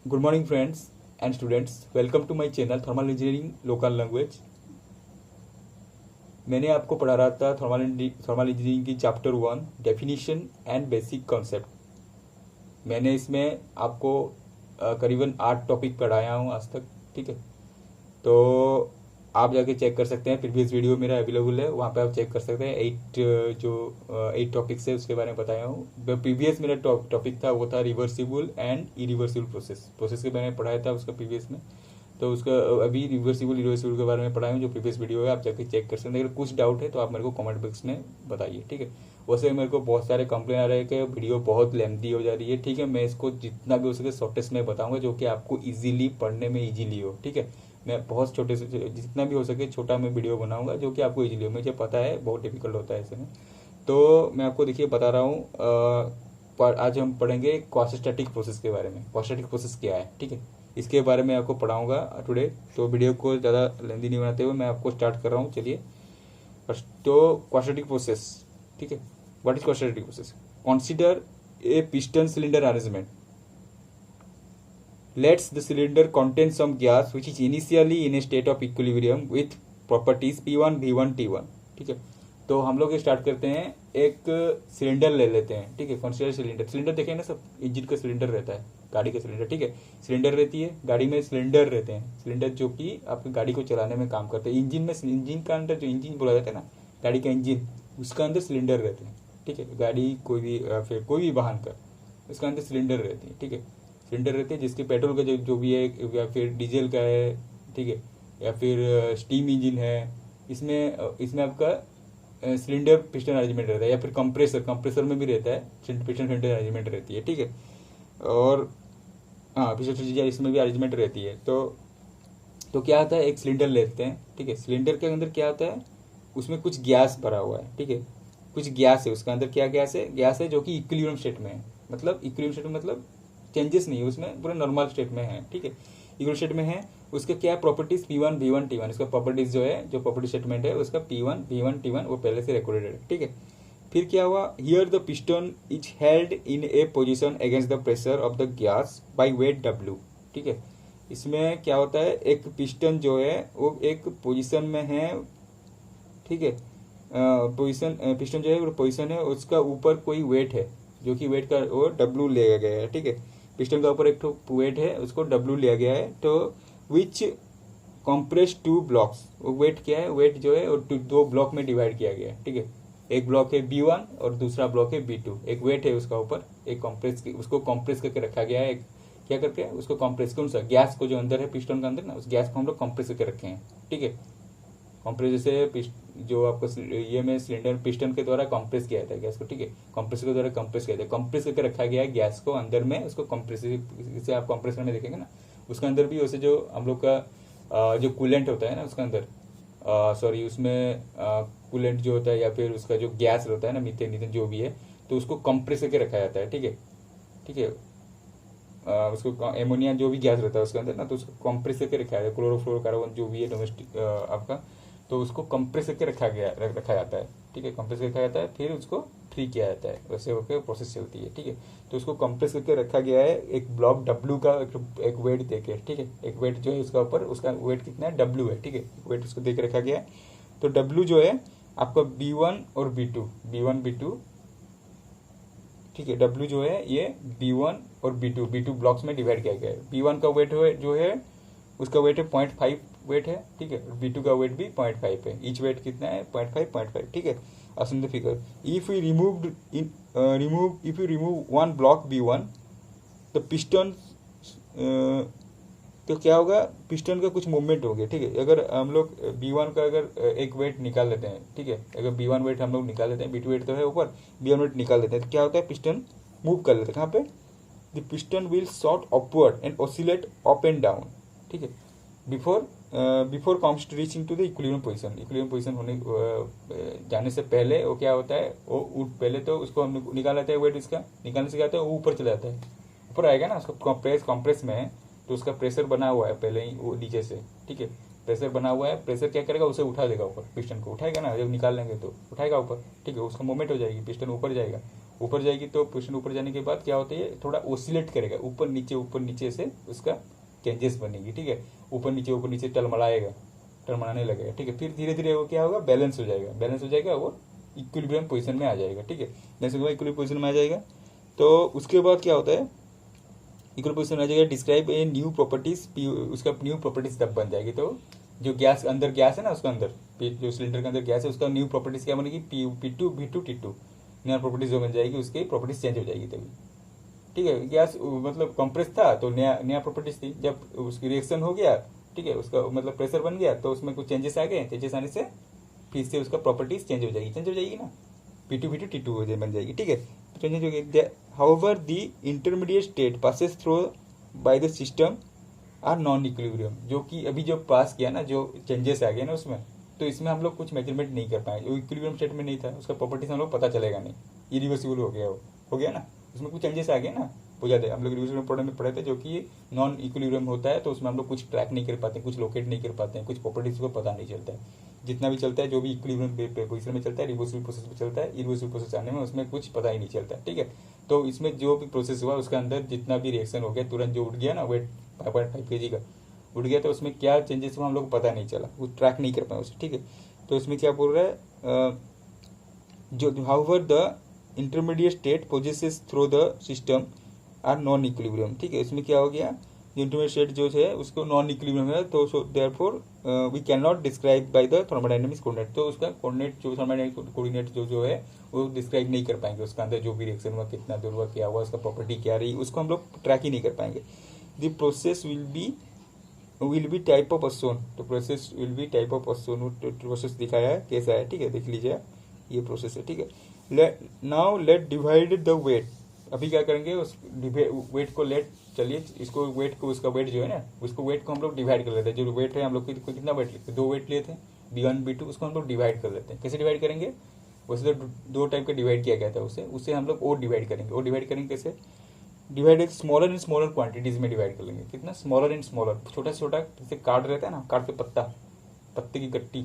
Good morning friends and students, welcome to my channel thermal engineering local language. मैंने आपको पढ़ा रहा था थर्मल इंजीनियरिंग की chapter 1 definition and basic concept. मैंने इसमें आपको करीबन 8 टॉपिक पढ़ाया हूँ आज तक। ठीक है, तो आप जाके चेक कर सकते हैं, प्रीवियस वीडियो मेरा अवेलेबल है, वहाँ पे आप चेक कर सकते हैं। 8 टॉपिक्स है उसके बारे में बताया हूँ। प्रीवियस मेरा टॉपिक था वो था रिवर्सिबल एंड इरिवर्सिबल प्रोसेस के बारे में पढ़ाया था उसका प्रीवियस में। तो उसका अभी रिवर्सिबल इरिवर्सिबल के बारे में पढ़ाया हूँ, जो प्रीवियस वीडियो है आप जाके चेक कर सकते हैं। अगर कुछ डाउट है तो आप मेरे को कमेंट बॉक्स में बताइए। ठीक है, वैसे मेरे को बहुत सारे कंप्लेन आ रहे हैं कि वीडियो बहुत लेंथी हो जा रही है। ठीक है, मैं इसको जितना भी हो सके शॉर्टेस्ट में बताऊंगा, जो कि आपको इजीली पढ़ने में इजीली हो। ठीक है, मैं बहुत छोटे से जितना भी हो सके छोटा मैं वीडियो बनाऊंगा जो कि आपको इजीली हो। मुझे पता है बहुत डिफिकल्ट होता है ऐसे में, तो मैं आपको देखिए बता रहा हूँ। पर आज हम पढ़ेंगे क्वासिस्टैटिक प्रोसेस के बारे में। क्वासिस्टैटिक प्रोसेस क्या है, ठीक है, इसके बारे में आपको पढ़ाऊंगा टुडे। तो वीडियो को ज़्यादा लेंदी नहीं बनाते हुए मैं आपको स्टार्ट कर रहा हूँ। चलिए फर्स्ट तो क्वासिस्टैटिक प्रोसेस। ठीक है, what is quasi-static process? Consider a piston cylinder arrangement. Let's the cylinder contain some gas which is initially in a state of equilibrium with properties P1, V1, T1। ठीक है, तो हम लोग start करते हैं। एक सिलेंडर ले लेते हैं। ठीक है, कंसीडर सिलेंडर देखें ना, सब इंजन का सिलेंडर रहता है, गाड़ी का सिलेंडर। ठीक है, सिलेंडर रहती है गाड़ी में, सिलेंडर रहते हैं, सिलेंडर जो कि आपकी गाड़ी को चलाने में काम करते हैं। इंजन में, इंजन का अंदर जो इंजन बोला जाता है ना, गाड़ी का इंजन, उसका अंदर सिलेंडर रहते हैं। ठीक है, गाड़ी कोई भी फिर कोई भी वाहन का, उसका अंदर सिलेंडर रहती है। ठीक है, सिलेंडर रहते हैं जिसके पेट्रोल का जो भी है, या फिर डीजल का है, ठीक है, या फिर स्टीम इंजन है। इसमें इसमें आपका सिलेंडर पिस्टन अरेंजमेंट रहता है, या फिर कंप्रेसर में भी रहता है, पिस्टन सिलेंडर अरेंजमेंट रहती है। ठीक है, और हाँ पिस्टन इसमें भी अरेंजमेंट रहती है। तो क्या होता है, एक सिलेंडर लेते हैं। ठीक है, सिलेंडर के अंदर क्या होता है, उसमें कुछ गैस भरा हुआ है। ठीक है, कुछ गैस है उसके अंदर। क्या गैस है? गैस है जो कि इक्विलिब्रियम स्टेट में है। मतलब इक्विलिब्रियम स्टेट में मतलब चेंजेस नहीं है उसमें, पूरा नॉर्मल स्टेट में है। ठीक है, इक्वल स्टेट में है। उसका क्या प्रॉपर्टीज P1, V1, T1, इसका प्रॉपर्टीज जो है, जो प्रॉपर्टी स्टेटमेंट है उसका P1, V1, T1 वो पहले से रिकॉर्डेड है। ठीक है, फिर क्या हुआ, here the piston is held in A position against the pressure of the gas by weight W। ठीक है, इसमें क्या होता है, एक पिस्टन जो है वो एक पोजीशन में है। ठीक है, पोजीशन पिस्टन जो है वो पोजीशन है, उसका ऊपर कोई वेट है, जो कि वेट का वो W लिया गया है। ठीक है, पिस्टन का ऊपर एक तो वेट है, उसको W लिया गया है। तो विच कॉम्प्रेस 2 ब्लॉक्स, वो वेट क्या है, वेट जो है वो 2 ब्लॉक में डिवाइड किया गया है। ठीक है, एक ब्लॉक है B1 और दूसरा ब्लॉक है B2। एक वेट है उसका ऊपर, एक कॉम्प्रेस, उसको कॉम्प्रेस करके रखा गया है। क्या करके उसको कॉम्प्रेस, कौन सा गैस को जो अंदर है पिस्टन का अंदर ना, उस गैस को हम लोग कॉम्प्रेस करके रखे हैं। ठीक है, कॉम्प्रेस जैसे जो आपको ये में सिलेंडर पिस्टन के द्वारा कंप्रेस किया जाता है गैस को। ठीक है, कंप्रेसर के द्वारा कंप्रेस किया जाता है, कंप्रेस करके रखा गया है गैस को अंदर में, उसको कंप्रेस से आप कंप्रेसर में देखेंगे ना, उसके अंदर भी वैसे जो हम लोग का जो कूलेंट होता है ना उसके अंदर, सॉरी उसमें कूलेंट जो होता है या फिर उसका जो गैस रहता है ना, मीथेन जो भी है, तो उसको कंप्रेस करके रखा जाता है। ठीक है, ठीक है, उसको एमोनिया जो भी गैस रहता है उसके अंदर ना, तो उसको कंप्रेस करके रखा जाता है। क्लोरोफ्लोरोकार्बन जो भी है डोमेस्टिक आपका, तो उसको कंप्रेस करके रखा जाता है। ठीक है, कंप्रेस करके रखा जाता है, फिर उसको फ्री किया जाता है, वैसे होकर प्रोसेस चलती है। ठीक है, तो उसको कंप्रेस करके रखा गया है एक ब्लॉक W का, एक वेट देके। ठीक है, एक वेट जो है उसका ऊपर, उसका वेट कितना है, W है। ठीक है, वेट उसको देके रखा गया है। तो W जो है आपका B1 और B2, B1 B2। ठीक है, W जो है ये B1 और B2 ब्लॉक्स में डिवाइड किया गया है। B1 का वेट जो है उसका वेट है 0.5 वेट है। ठीक है, B2 का वेट भी 0.5 है। ईच वेट कितना है, 0.5। ठीक है, assume the figure if we if you remove one block B1 the piston, तो क्या होगा, पिस्टन का कुछ मूवमेंट हो गया। ठीक है, अगर हम लोग B1 का अगर एक वेट निकाल लेते हैं, ठीक है, अगर B1 वेट हम लोग निकाल लेते हैं, B2 वेट तो है ऊपर, B1 वेट निकाल लेते हैं, तो क्या होता है, पिस्टन मूव कर लेते हैं। कहाँ पे, the piston will shot upward and oscillate up and down. ठीक है, before comes to reaching to the equilibrium position. Equilibrium position होने जाने से पहले वो क्या होता है, वो पहले तो उसको हम निकाल लेते हैं, वेट इसका निकालने से क्या होता है, वो ऊपर चला जाता है, ऊपर आएगा ना, उसका कंप्रेस में है, तो उसका प्रेशर बना हुआ है पहले ही वो नीचे से। ठीक है, प्रेशर बना हुआ है, प्रेशर क्या करेगा, उसे उठा देगा ऊपर, पिस्टन को उठाएगा ना, जब निकाल लेंगे तो उठाएगा ऊपर। ठीक है, उसका मूवमेंट हो जाएगी, पिस्टन ऊपर जाएगा, ऊपर जाएगी तो पोजीशन ऊपर जाने के बाद क्या होता है, थोड़ा ओसिलेट करेगा, ऊपर नीचे से उसका चेंजेस बनेगी, ठीक है, ऊपर नीचे टलमलाने लगेगा, ठीक है। फिर धीरे धीरे वो क्या होगा, बैलेंस हो जाएगा, वो इक्विलिब्रियम पोजीशन में आ जाएगा, ठीक है। जैसे इक्विलिब्रियम पोजीशन में आ जाएगा तो उसके बाद क्या होता है, इक्वल पोजीशन में आ जाएगा, डिस्क्राइब ए न्यू प्रॉपर्टीज, उसका न्यू प्रॉपर्टीज तब बन जाएगी। तो जो गैस अंदर गैस है ना, उसका अंदर जो सिलेंडर के अंदर गैस है, उसका न्यू प्रॉपर्टीज क्या बनेगी, P2 V2 T2 नया प्रॉपर्टीज जो बन जाएगी, उसकी प्रॉपर्टीज चेंज हो जाएगी तभी, ठीक है। गैस मतलब कंप्रेस था तो नया प्रॉपर्टीज थी, जब उसकी रिएक्शन हो गया, ठीक है, उसका मतलब प्रेशर बन गया तो उसमें कुछ चेंजेस आ गए, चेंजेस आने से फिर से उसका प्रॉपर्टीज चेंज हो जाएगी ना, P2 V2 T2 बन जाएगी, ठीक है। चेंज हो गई। However the intermediate state passes through by the system are non equilibrium, जो कि अभी जो पास किया ना, जो चेंजेस आ गए ना उसमें, तो इसमें हम लोग कुछ मेजरमेंट नहीं कर पाएंगे, वो इक्विलिब्रियम स्टेट में नहीं था, उसका प्रॉपर्टीज हम लोग पता चलेगा नहीं, इरिवर्सिबल हो गया ना, उसमें कुछ चेंजेस आ गए ना, हो जाते हैं। हम लोग रिवर्सिबल में पढ़े थे, जो कि नॉन इक्विलिब्रियम होता है, तो उसमें हम लोग कुछ ट्रैक नहीं कर पाते, कुछ लोकेट नहीं कर पाते हैं, कुछ प्रॉपर्टीज को पता नहीं चलता है। जितना भी चलता है, जो भी इक्विलिब्रियम पोजीशन में चलता है, रिवर्सिबल प्रोसेस में चलता है, इरिवर्सिबल प्रोसेस आने में उसमें कुछ पता ही नहीं चलता, ठीक है। तो इसमें जो भी प्रोसेस हुआ उसके अंदर जितना भी रिएक्शन हो गया, तुरंत जो उठ गया ना वेट 5.5 kg का उठ गया, तो उसमें क्या चेंजेस हुआ हम लोग को पता नहीं चला, वो ट्रैक नहीं कर पाए उसे, ठीक है। तो इसमें क्या बोल रहा है, जो however the intermediate state possesses through the system are non equilibrium, ठीक है। इसमें क्या हो गया, इंटरमीडिएट स्टेट जो है उसको नॉन इक्विलिब्रियम है, तो so therefore we can not describe by the thermodynamics coordinate, तो उसका कोऑर्डिनेट जो थर्मोडायनेमिक्स कोऑर्डिनेट जो है वो डिस्क्राइब नहीं कर पाएंगे, उसका अंदर जो भी रिएक्शन हुआ, कितना दूर हुआ, क्या हुआ, उसका प्रॉपर्टी क्या रही, उसको हम लोग ट्रैक ही नहीं कर पाएंगे। The process will be type of असोन, तो process will be type of असोन, प्रोसेस दिखाया है कैसा है, ठीक है, देख लीजिए ये प्रोसेस है, ठीक है। Now let divide the weight, अभी क्या करेंगे, उस वेट को चलिए इसको वेट को, उसका वेट जो है ना, उसको वेट को हम लोग डिवाइड कर लेते हैं, जो वेट है हम लोग कितना वेट लेते हैं, 2 वेट लिए थे, B1 B2, उसको हम लोग डिवाइड कर लेते हैं। कैसे डिवाइड करेंगे, वैसे तो 2 टाइप का डिवाइड किया गया था, उससे हम लोग और डिवाइड करेंगे कैसे, divide smaller and smaller quantities में डिवाइड कर लेंगे, कितना स्मॉलर एंड स्मॉलर, छोटा से छोटा, जैसे कार्ड रहता है ना, कार्ड पे पत्ते की गट्टी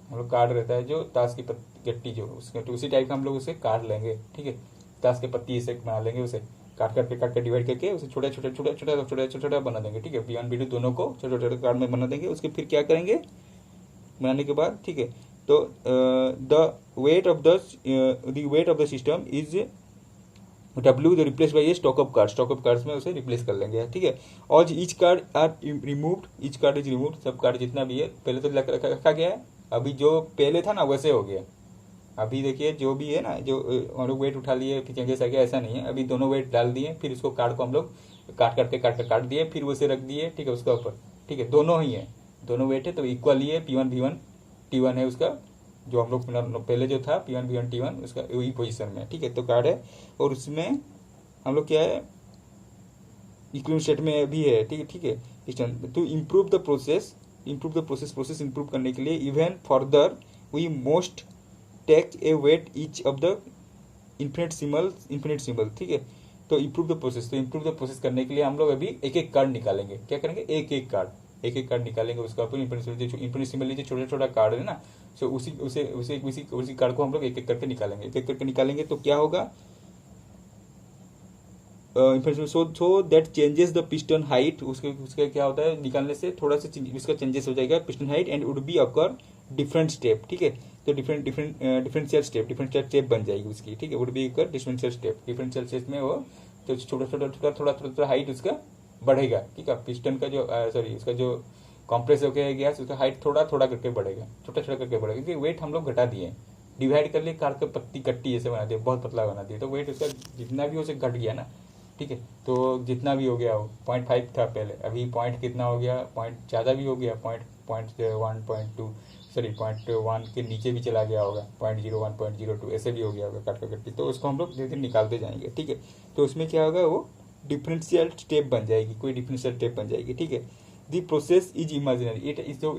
हम लोग कार्ड रहता है, जो ताश की गट्टी जो उसके, तो उसी टाइप का हम लोग उसे काट लेंगे, ठीक है, ताश के पत्ती ऐसे बना लेंगे, उसे काट के डिवाइड करके उसे छोटा बना देंगे, ठीक है। B1 B2 दोनों को छोटे छोटे कार्ड में बना देंगे, उसके फिर क्या करेंगे बनाने के बाद, ठीक है, तो the weight of the system is W replace by stock of cards में उसे रिप्लेस कर लेंगे, ठीक है। और ईच कार्ड इज रिमूव्ड, सब कार्ड जितना भी है पहले तो रखा गया है, अभी जो पहले था ना वैसे हो गया, अभी देखिए जो भी है ना, जो हम लोग वेट उठा लिए फिर चेंजेस आ गया, ऐसा नहीं है, अभी दोनों वेट डाल दिए, फिर उसको कार्ड को हम लोग काट दिए, फिर वैसे रख दिए, ठीक है, उसका ऊपर, ठीक है, दोनों ही है, दोनों वेट है तो इक्वल ही है, P1 V1 T1 है उसका, जो हम लोग पहले जो था P1 V1 T1 उसका वही पोजीशन में, ठीक है, तो कार्ड है, और उसमें हम लोग क्या है, इक्विलिब्रियम स्टेट में भी है, ठीक है। To improve the process improve करने के लिए even further we most take a weight each of the infinite symbol, ठीक है। तो इम्प्रूव द प्रोसेस करने के लिए हम लोग अभी एक कार्ड निकालेंगे, क्या करेंगे, एक कार्ड निकालेंगे, उसका ऊपर इन्फिनिट सिंबल लीजिए, छोटा कार्ड है ना, सो उसी कार्ड को हम लोग एक करके निकालेंगे, तो क्या होगा, so that changes the piston height, उसके क्या होता है, निकालने से थोड़ा सा इसका चेंजेस हो जाएगा piston height, and would be occur different step, ठीक है। तो डिफरेंशियल स्टेप बन जाएगी उसकी, ठीक है, would be occur differential step में वो तो थोड़ा हाइट उसका बढ़ेगा, ठीक है, पिस्टन का जो उसका जो कॉम्प्रेस हो गया गैस, उसका हाइट थोड़ा करके बढ़ेगा, छोटा करके बढ़ेगा, क्योंकि वेट हम लोग घटा दिए, डिवाइड कर लिए, कार्ड का पत्ती कट्टी ऐसे बना दिया, बहुत पतला बना दिया, तो वेट उसका जितना भी उसे घट गया ना, ठीक है। तो जितना भी हो गया वो 0.5 था पहले, अभी पॉइंट कितना हो गया, पॉइंट ज़्यादा भी हो गया, 0.1 के नीचे भी चला गया होगा, 0.01 0.02 ऐसे भी हो गया होगा काट कट्टी, तो उसको हम लोग धीरे धीरे निकालते जाएंगे, ठीक है। तो उसमें क्या होगा, वो डिफरेंशियल स्टेप बन जाएगी, ठीक है। दी प्रोसेस इज इमेजिनरी,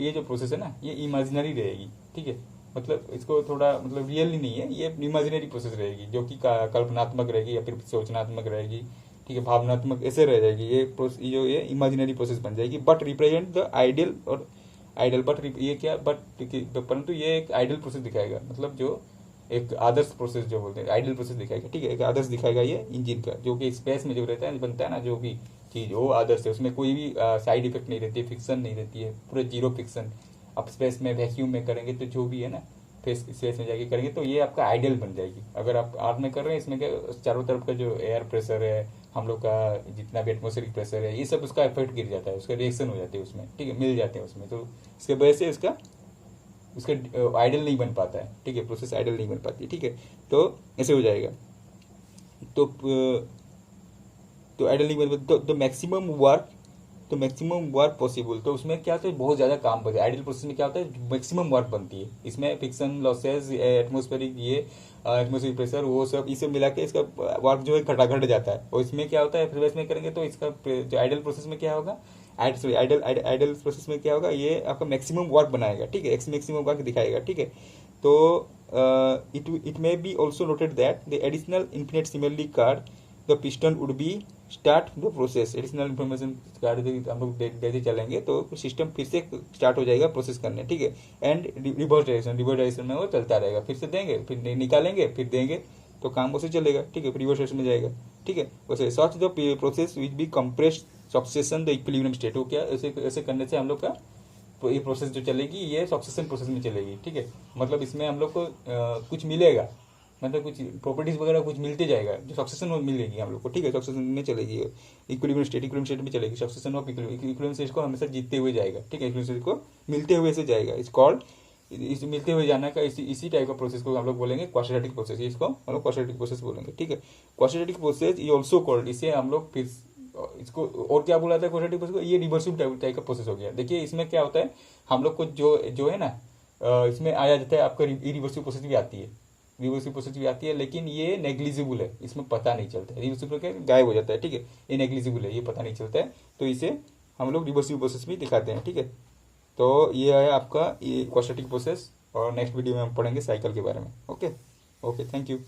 ये जो प्रोसेस है ना, ये इमेजिनरी रहेगी, ठीक है, मतलब इसको थोड़ा मतलब रियली नहीं है, ये इमेजिनरी प्रोसेस रहेगी, जो कि कल्पनात्मक रहेगी या फिर सोचनात्मक रहेगी, ठीक है, भावनात्मक ऐसे रह जाएगी, ये इमेजिनरी प्रोसेस बन जाएगी, but represent the ideal, but ये क्या, परंतु ये एक आइडियल प्रोसेस दिखाएगा, मतलब जो एक आदर्श प्रोसेस जो बोलते हैं, आइडियल प्रोसेस दिखाएगा, ठीक है। एक आदर्श दिखाएगा ये इंजन का, जो कि स्पेस में जो रहता है, बनता है ना जो भी चीज, वो आदर्श है, उसमें कोई भी साइड इफेक्ट नहीं रहती है, फिक्सन नहीं रहती है, पूरे जीरो फिक्सन। आप स्पेस में वैक्यूम में करेंगे तो जो भी है ना, फिर स्पेस में जाके करेंगे तो ये आपका आइडियल बन जाएगी। अगर आप अर्थ में कर रहे हैं, इसमें क्या चारों तरफ का जो एयर प्रेशर है, हम लोग का जितना भी एटमोस्फेरिक प्रेशर है, ये सब उसका इफेक्ट गिर जाता है, उसका रिएक्शन हो जाते हैं उसमें, ठीक है, मिल जाते हैं उसमें। तो इसके वजह से उसका आइडल नहीं बन पाता है, ठीक है, प्रोसेस आइडल नहीं बन पाती है, ठीक है। तो ऐसे हो जाएगा। तो आइडल नहीं बन, तो मैक्सिमम वर्क पॉसिबल, तो उसमें क्या होता है, बहुत ज्यादा काम बचे। आइडल प्रोसेस में क्या होता है, मैक्सिमम वर्क बनती है, इसमें fiction losses, atmospheric atmospheric pressure, वो सब इसे मिला के इसका वर्क जो है घट जाता है। और इसमें क्या होता है, फ्रीबेस में करेंगे तो इसका जो आइडल प्रोसेस में क्या होगा, आइडल प्रोसेस में क्या होगा, ये आपका मैक्सिमम वर्क बनाएगा, ठीक है, एक्स मैक्सिमम वर्क दिखाएगा, ठीक है। तो it may be also noted that the additional infinite similarly card the piston would be start the process. Additional information card हम लोग देते चलेंगे तो सिस्टम फिर से स्टार्ट हो जाएगा प्रोसेस करने, ठीक है। एंड रिवर्स डायरेक्शन में वो चलता रहेगा, फिर से देंगे, फिर निकालेंगे, फिर देंगे, तो काम वैसे चलेगा, ठीक है, रिवर्स डायरेक्शन में जाएगा, ठीक है। वैसे सच the process which B compressed succession the equilibrium state. हो क्या, ऐसे करने से हम लोग का ये प्रोसेस जो चलेगी, ये सक्सेशन प्रोसेस में चलेगी, ठीक है। मतलब इसमें हम लोग को कुछ मिलेगा, मतलब कुछ प्रॉपर्टीज वगैरह कुछ मिलते जाएगा, जो सक्सेशन में मिलेगी हम लोग को, ठीक है, सक्सेशन में चलेगी, इक्विलिब्रियम स्टेट में चलेगी, सक्सेशन ऑफ इक्विलिब्रियम स्टेट को हमेशा जीतते हुए जाएगा, ठीक है, इक्विलिब्रियम स्टेट को मिलते हुए से जाएगा। इस कॉल्ड, इस मिलते हुए जाना का इसी टाइप का प्रोसेस को हम लोग बोलेंगे क्वाड्रेटिक प्रोसेस, इसको हम लोग क्वाड्रेटिक प्रोसेस बोलेंगे, ठीक है। क्वाड्रेटिक प्रोसेस ये ऑल्सो कॉल्ड, इसे हम लोग फिर इसको और क्या बोला था क्वाड्रेटिक प्रोसेस को, ये रिवर्सिबल टाइप का प्रोसेस हो गया। देखिए इसमें क्या होता है, हम लोग को जो है ना, इसमें आया जाता है आपका रिवर्सिबल प्रोसेस भी आती है, रिवर्सिबल प्रोसेस भी आती है, लेकिन ये नेग्लिजिबल है, इसमें पता नहीं चलता है, रिवर्सिबल क्या गायब हो जाता है, ठीक है, ये नेग्लिजिबल है, ये पता नहीं चलता है, तो इसे हम लोग रिवर्सिबल प्रोसेस भी दिखाते हैं, ठीक है। तो ये है आपका ये क्वाड्रेटिक प्रोसेस, और नेक्स्ट वीडियो में हम पढ़ेंगे साइकिल के बारे में। Okay, thank you.